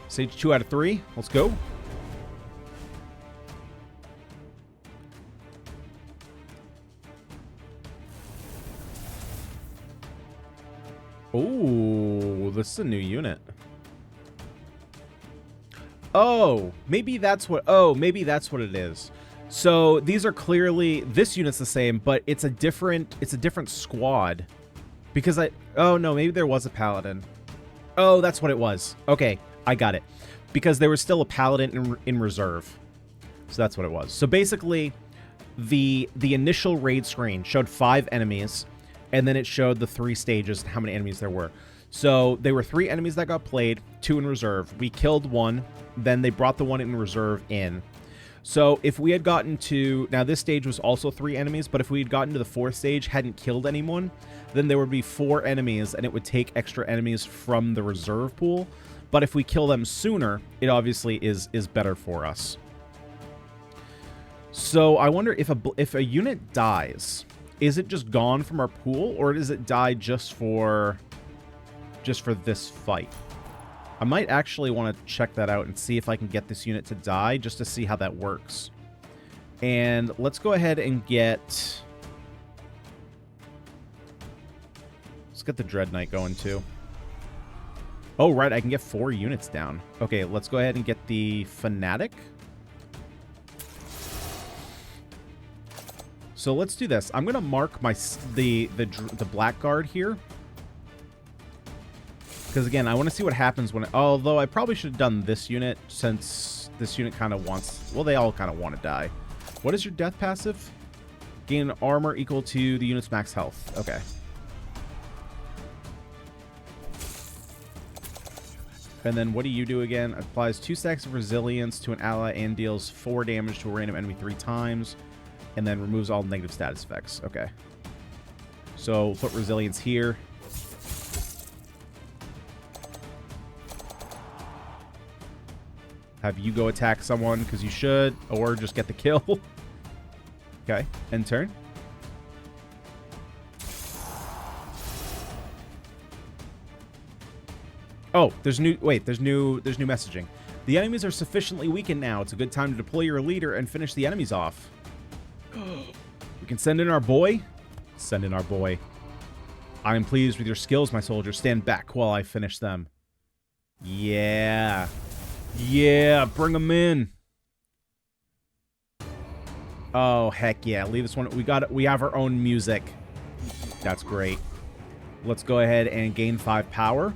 Stage 2 out of 3. Let's go. Oh, this is a new unit. Oh, maybe that's what it is. So these are clearly, this unit's the same, but it's a different squad. Because oh no, maybe there was a paladin. Oh, that's what it was. Okay, I got it. Because there was still a paladin in reserve. So that's what it was. So basically, the initial raid screen showed 5 enemies, and then it showed the 3 stages and how many enemies there were. So there were 3 enemies that got played, 2 in reserve. We killed 1, then they brought the 1 in reserve in. So if we had gotten to... now this stage was also 3 enemies, but if we had gotten to the 4th stage, hadn't killed anyone, then there would be 4 enemies, and it would take extra enemies from the reserve pool. But if we kill them sooner, it obviously is better for us. So I wonder if a unit dies, is it just gone from our pool, or does it die just for this fight? I might actually want to check that out and see if I can get this unit to die, just to see how that works. And let's go ahead and get... let's get the Dread Knight going too. Oh, right, I can get 4 units down. Okay, let's go ahead and get the Fanatic. So let's do this. I'm going to mark the Blackguard here. Because, again, I want to see what happens when... although, I probably should have done this unit, since this unit kind of wants... well, they all kind of want to die. What is your death passive? Gain armor equal to the unit's max health. Okay. And then what do you do again? Applies 2 stacks of resilience to an ally and deals 4 damage to a random enemy 3 times. And then removes all negative status effects. Okay. So we'll put resilience here. Have you go attack someone, because you should. Or just get the kill. Okay. End turn. Oh, there's new messaging. The enemies are sufficiently weakened now. It's a good time to deploy your leader and finish the enemies off. We can send in our boy. Send in our boy. I am pleased with your skills, my soldier. Stand back while I finish them. Yeah. Yeah, bring them in. Oh, heck yeah. Leave this one. We have our own music. That's great. Let's go ahead and gain 5 power.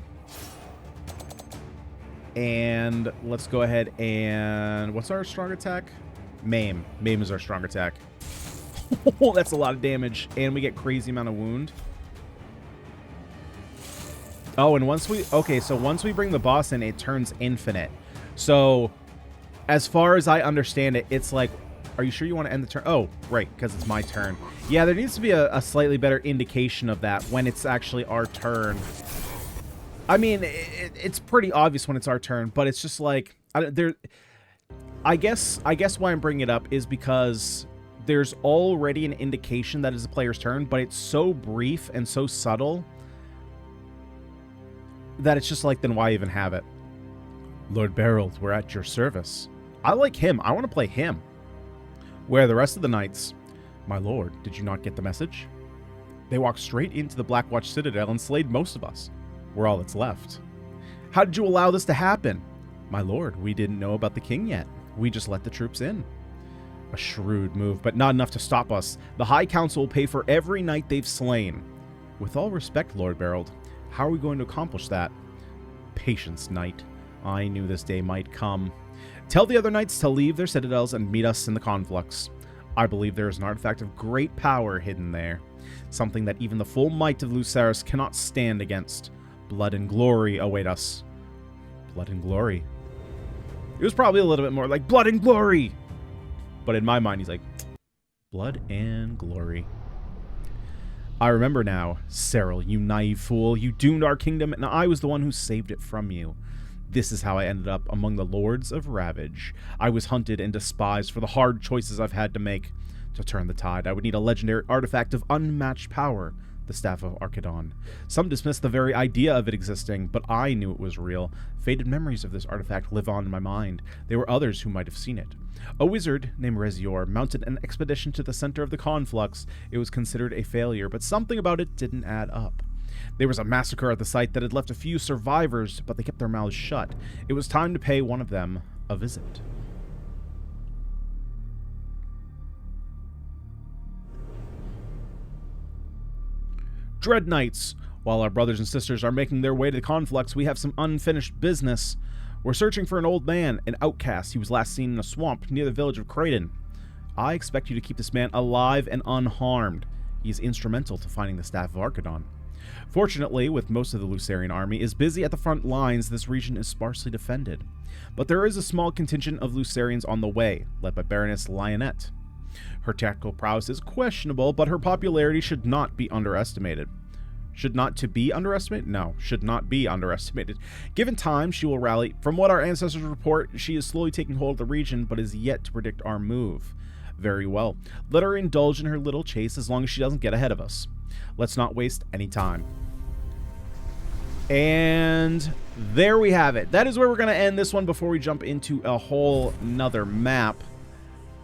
And let's go ahead and... what's our strong attack? Maim. Maim is our strong attack. That's a lot of damage. And we get crazy amount of wound. Oh, and once we... okay, so once we bring the boss in, it turns infinite. So, as far as I understand it, it's like... are you sure you want to end the turn? Oh, right, because it's my turn. Yeah, there needs to be a slightly better indication of that when it's actually our turn. I mean, it's pretty obvious when it's our turn, but it's just like... I guess why I'm bringing it up is because there's already an indication that it's a player's turn, but it's so brief and so subtle that it's just like, then why even have it? Lord Berold, we're at your service. I like him. I want to play him. Where are the rest of the knights? My lord, did you not get the message? They walked straight into the Blackwatch Citadel and slayed most of us. We're all that's left. How did you allow this to happen? My lord, we didn't know about the king yet. We just let the troops in. A shrewd move, but not enough to stop us. The High Council will pay for every knight they've slain. With all respect, Lord Berold, how are we going to accomplish that? Patience, knight. I knew this day might come. Tell the other knights to leave their citadels and meet us in the conflux. I believe there is an artifact of great power hidden there. Something that even the full might of Lucerys cannot stand against. Blood and glory await us. Blood and glory. It was probably a little bit more like blood and glory. But in my mind, he's like, blood and glory. I remember now. Cyril, you naive fool. You doomed our kingdom, and I was the one who saved it from you. This is how I ended up among the lords of Ravage. I was hunted and despised for the hard choices I've had to make. To turn the tide, I would need a legendary artifact of unmatched power, the Staff of Archidon. Some dismissed the very idea of it existing, but I knew it was real. Faded memories of this artifact live on in my mind. There were others who might have seen it. A wizard named Rezior mounted an expedition to the center of the conflux. It was considered a failure, but something about it didn't add up. There was a massacre at the site that had left a few survivors, but they kept their mouths shut. It was time to pay one of them a visit. Dread Knights, while our brothers and sisters are making their way to the conflux, we have some unfinished business. We're searching for an old man, an outcast. He was last seen in a swamp near the village of Creighton. I expect you to keep this man alive and unharmed. He is instrumental to finding the Staff of Archidon. Fortunately, with most of the Lucerian army is busy at the front lines, this region is sparsely defended. But there is a small contingent of Lucerians on the way, led by Baroness Lionette. Her tactical prowess is questionable, but her popularity should not be underestimated. Should not be underestimated? No, should not be underestimated. Given time, she will rally. From what our ancestors report, she is slowly taking hold of the region, but is yet to predict our move. Very well. Let her indulge in her little chase as long as she doesn't get ahead of us. Let's not waste any time. And there we have it. That is where we're going to end this one before we jump into a whole nother map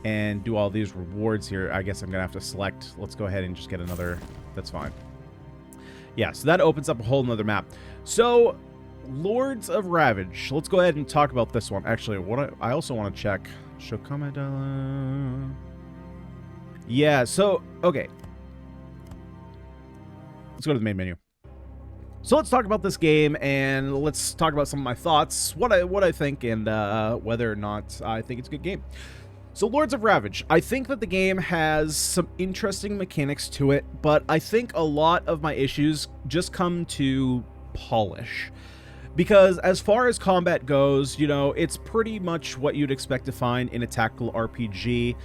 and do all these rewards here. I guess I'm going to have to select. Let's go ahead and just get another. That's fine. Yeah, so that opens up a whole nother map. So, Lords of Ravage. Let's go ahead and talk about this one. Actually, what I also want to check. Shokamadala. Yeah, so, okay. Let's go to the main menu. So let's talk about this game, and let's talk about some of my thoughts, what I think, and whether or not I think it's a good game. So Lords of Ravage, I think that the game has some interesting mechanics to it, but I think a lot of my issues just come to polish. Because as far as combat goes, you know, it's pretty much what you'd expect to find in a tactical RPG.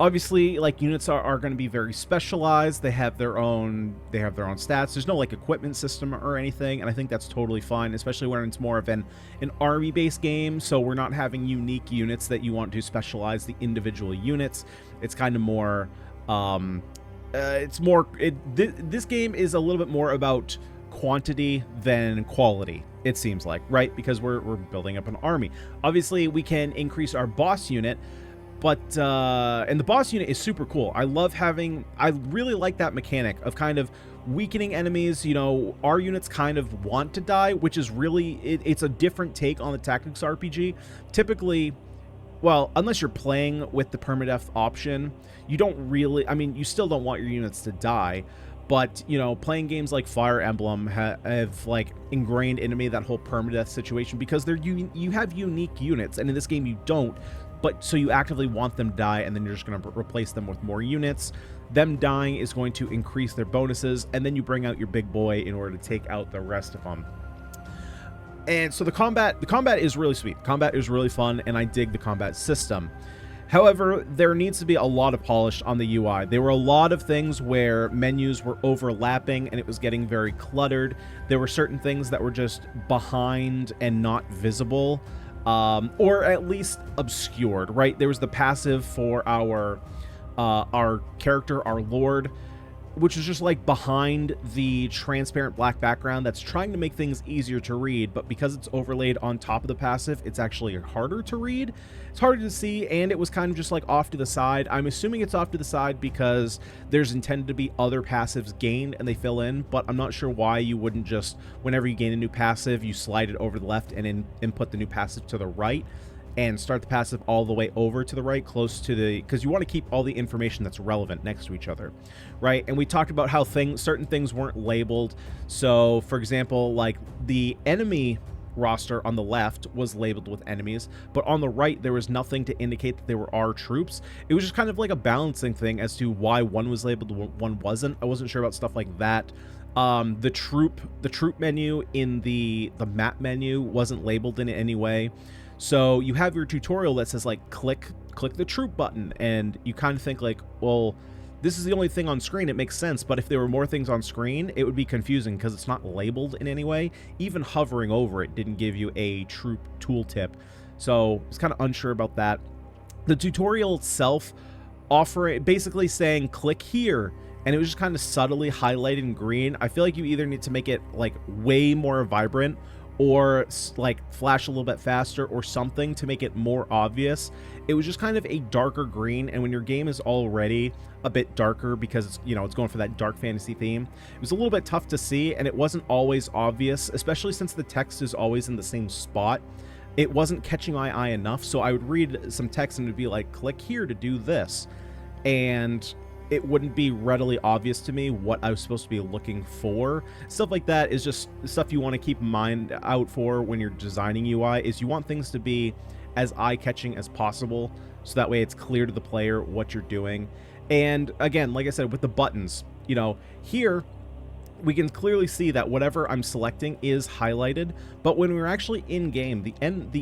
Obviously, like, units are going to be very specialized. They have their own stats. There's no like equipment system or anything, and I think that's totally fine, especially when it's more of an army-based game. So we're not having unique units that you want to specialize the individual units. It's kind of more this game is a little bit more about quantity than quality, it seems like, right? Because we're building up an army. Obviously, we can increase our boss unit, but and the boss unit is super cool. I really like that mechanic of kind of weakening enemies. You know, our units kind of want to die, which is really, it's a different take on the tactics RPG. Typically, well, unless you're playing with the permadeath option, you don't really, I mean, you still don't want your units to die, but, you know, playing games like Fire Emblem have like ingrained into me that whole permadeath situation, because you have unique units, and in this game you don't. But so you actively want them to die, and then you're just going to replace them with more units. Them dying is going to increase their bonuses, and then you bring out your big boy in order to take out the rest of them. And so the combat is really sweet. Combat is really fun, and I dig the combat system. However, there needs to be a lot of polish on the UI. There were a lot of things where menus were overlapping and it was getting very cluttered. There were certain things that were just behind and not visible. Or at least obscured, right? There was the passive for our character, our lord, which is just like behind the transparent black background that's trying to make things easier to read, but because it's overlaid on top of the passive, it's actually harder to read. It's harder to see, and it was kind of just like off to the side. I'm assuming it's off to the side because there's intended to be other passives gained and they fill in, but I'm not sure why you wouldn't just, whenever you gain a new passive, you slide it over to the left and input the new passive to the right, and start the passive all the way over to the right, close to the, because you want to keep all the information that's relevant next to each other, right? And we talked about how certain things weren't labeled. So for example, like the enemy roster on the left was labeled with enemies, but on the right there was nothing to indicate that they were our troops. It was just kind of like a balancing thing as to why one was labeled, one wasn't. I wasn't sure about stuff like that. The troop menu in the map menu wasn't labeled in any way. So you have your tutorial that says like click the troop button, and you kind of think like, well, this is the only thing on screen, it makes sense, but if there were more things on screen, it would be confusing because it's not labeled in any way. Even hovering over it didn't give you a troop tooltip, so I was kind of unsure about that. The tutorial itself basically saying click here, and it was just kind of subtly highlighted in green. I feel like you either need to make it like way more vibrant, or like flash a little bit faster or something to make it more obvious. It was just kind of a darker green, and when your game is already a bit darker because it's, you know, it's going for that dark fantasy theme, it was a little bit tough to see, and it wasn't always obvious, especially since the text is always in the same spot. It wasn't catching my eye enough, so I would read some text and it would be like, click here to do this, and it wouldn't be readily obvious to me what I was supposed to be looking for. Stuff like that is just stuff you want to keep in mind out for when you're designing UI, is you want things to be as eye-catching as possible, so that way it's clear to the player what you're doing. And again, like I said, with the buttons, you know, here we can clearly see that whatever I'm selecting is highlighted, but when we were actually in game, the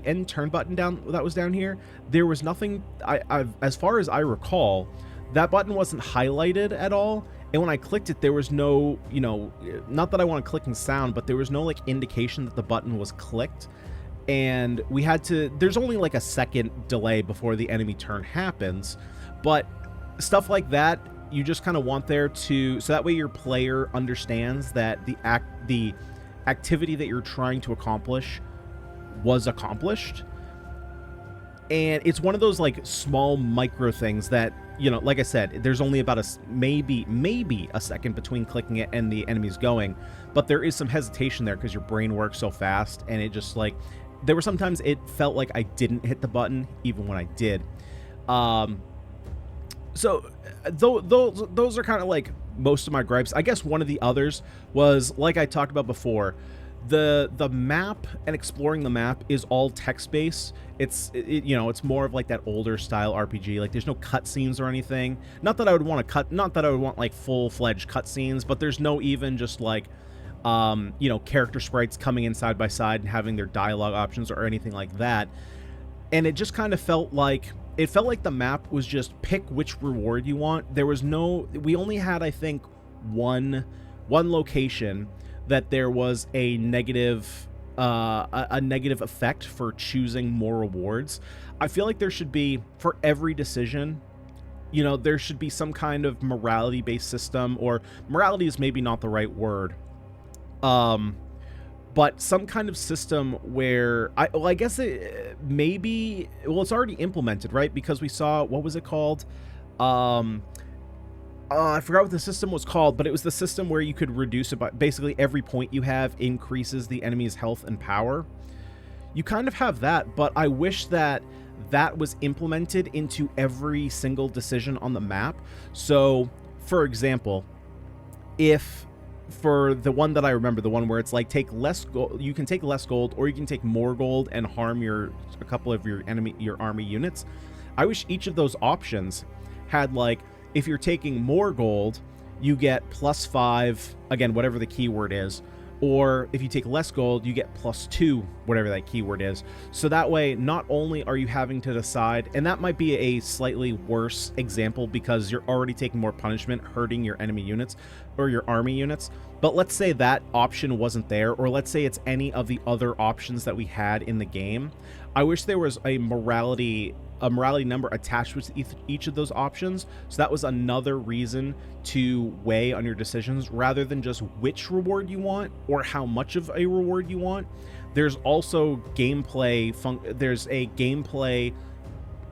end turn button that was down here, there was nothing, as far as I recall, that button wasn't highlighted at all, and when I clicked it, there was no, you know, not that I want to click and sound, but there was no like indication that the button was clicked, and we had to, there's only like a second delay before the enemy turn happens, but stuff like that you just kind of want there to, so that way your player understands that the activity that you're trying to accomplish was accomplished. And it's one of those like small micro things that, you know, like I said, there's only about maybe a second between clicking it and the enemies going, but there is some hesitation there because your brain works so fast, and it just like, there were sometimes it felt like I didn't hit the button even when I did. So those are kind of like most of my gripes. I guess one of the others was, like I talked about before, the map and exploring the map is all text-based. It's more of like that older style RPG. Like, there's no cutscenes or anything. Not that I would want like full-fledged cutscenes, but there's no even just like character sprites coming in side by side and having their dialogue options or anything like that. And it just kind of felt like the map was just pick which reward you want. We only had, I think, one location that there was a negative effect for choosing more rewards. I feel like there should be, for every decision, there should be some kind of morality based system, or morality is maybe not the right word. But some kind of system where I guess it's already implemented, right? Because we saw, what was it called? I forgot what the system was called, but it was the system where you could reduce it by basically every point you have increases the enemy's health and power. You kind of have that, but I wish that was implemented into every single decision on the map. So, for example, for the one that I remember, the one where it's like take less gold, you can take less gold, or you can take more gold and harm a couple of your army units. I wish each of those options had, like, if you're taking more gold, you get +5, again, whatever the keyword is, or if you take less gold, you get +2, whatever that keyword is. So that way, not only are you having to decide, and that might be a slightly worse example because you're already taking more punishment, hurting your enemy units or your army units, but let's say that option wasn't there, or let's say it's any of the other options that we had in the game. I wish there was a morality number attached with each of those options, so that was another reason to weigh on your decisions rather than just which reward you want or how much of a reward you want. There's also there's a gameplay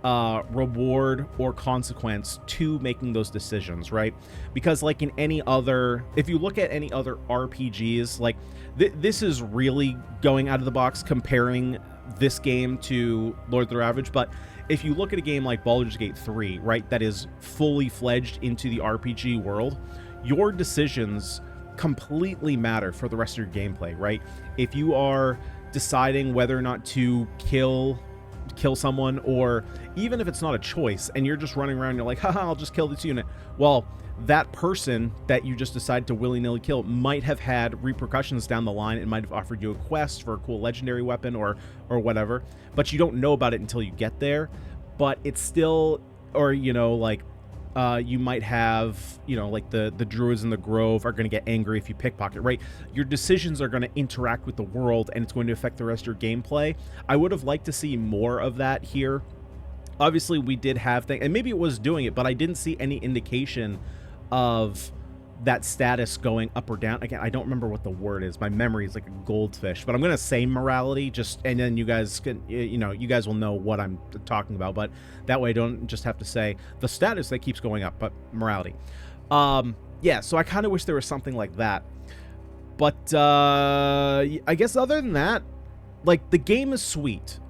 reward or consequence to making those decisions, right? Because like in any other, if you look at any other RPGs, like this is really going out of the box comparing this game to Lord of the Ravage, but if you look at a game like Baldur's Gate 3, right, that is fully fledged into the RPG world, your decisions completely matter for the rest of your gameplay, right? If you are deciding whether or not to kill someone, or even if it's not a choice and you're just running around and you're like, haha, I'll just kill this unit. Well, that person that you just decided to willy-nilly kill might have had repercussions down the line. It might have offered you a quest for a cool legendary weapon or whatever, but you don't know about it until you get there. But it's still, or you might have, like the druids in the grove are going to get angry if you pickpocket, right? Your decisions are going to interact with the world, and it's going to affect the rest of your gameplay. I would have liked to see more of that here. Obviously, we did have things, and maybe it was doing it, but I didn't see any indication of that status going up or down. Again, I don't remember what the word is. My memory is like a goldfish, but I'm going to say morality and then you guys can, you guys will know what I'm talking about, but that way I don't just have to say the status that keeps going up, but morality. Yeah, so I kind of wish there was something like that. But I guess other than that, like, the game is sweet.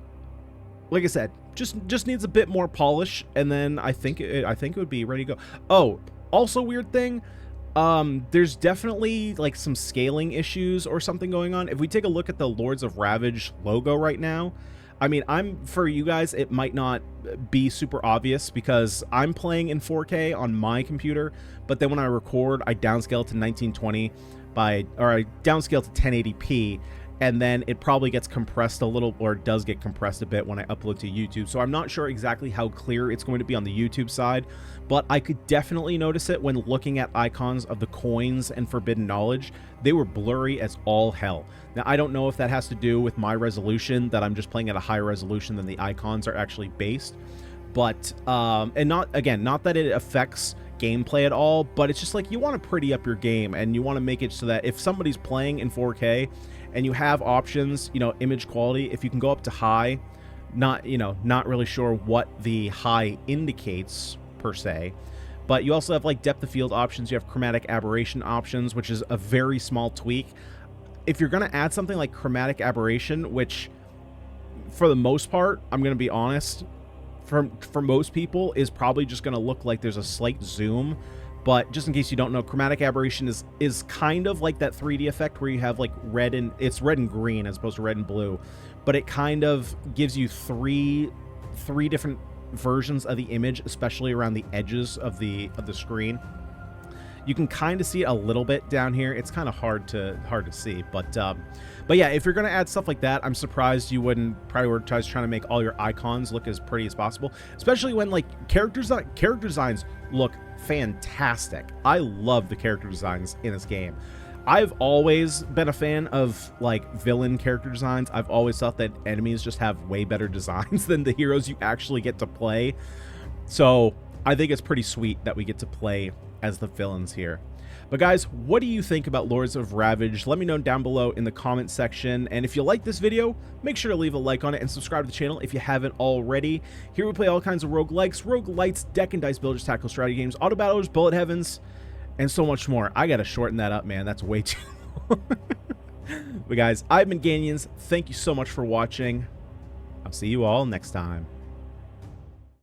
Like I said, just needs a bit more polish, and then I think it would be ready to go. Oh, also weird thing, there's definitely like some scaling issues or something going on. If we take a look at the Lords of Ravage logo right now, I mean, for you guys, it might not be super obvious because I'm playing in 4K on my computer, but then when I record, I downscale to 1920 I downscale to 1080p, and then it probably gets compressed a little, or does get compressed a bit when I upload to YouTube. So I'm not sure exactly how clear it's going to be on the YouTube side, but I could definitely notice it when looking at icons of the coins and Forbidden Knowledge. They were blurry as all hell. Now, I don't know if that has to do with my resolution, that I'm just playing at a higher resolution than the icons are actually based, but, and not that it affects gameplay at all, but it's just like, you want to pretty up your game, and you want to make it so that if somebody's playing in 4K, and you have options, image quality, if you can go up to high, not really sure what the high indicates per se, but you also have like depth of field options, you have chromatic aberration options, which is a very small tweak. If you're going to add something like chromatic aberration, which for the most part, I'm going to be honest, for most people is probably just going to look like there's a slight zoom, But just in case you don't know, chromatic aberration is kind of like that 3D effect where you have like red and it's red and green as opposed to red and blue, but it kind of gives you three different versions of the image, especially around the edges of the screen. You can kind of see it a little bit down here. It's kind of hard to see, but yeah, if you're gonna add stuff like that, I'm surprised you wouldn't prioritize trying to make all your icons look as pretty as possible, especially when like character designs look fantastic. I love the character designs in this game. I've always been a fan of like villain character designs. I've always thought that enemies just have way better designs than the heroes you actually get to play. So I think it's pretty sweet that we get to play as the villains here. But guys, what do you think about Lords of Ravage? Let me know down below in the comment section. And if you like this video, make sure to leave a like on it and subscribe to the channel if you haven't already. Here we play all kinds of roguelikes, roguelites, deck and dice builders, tactical strategy games, auto battlers, bullet heavens, and so much more. I gotta shorten that up, man. That's way too long. But guys, I've been Ganyonz. Thank you so much for watching. I'll see you all next time.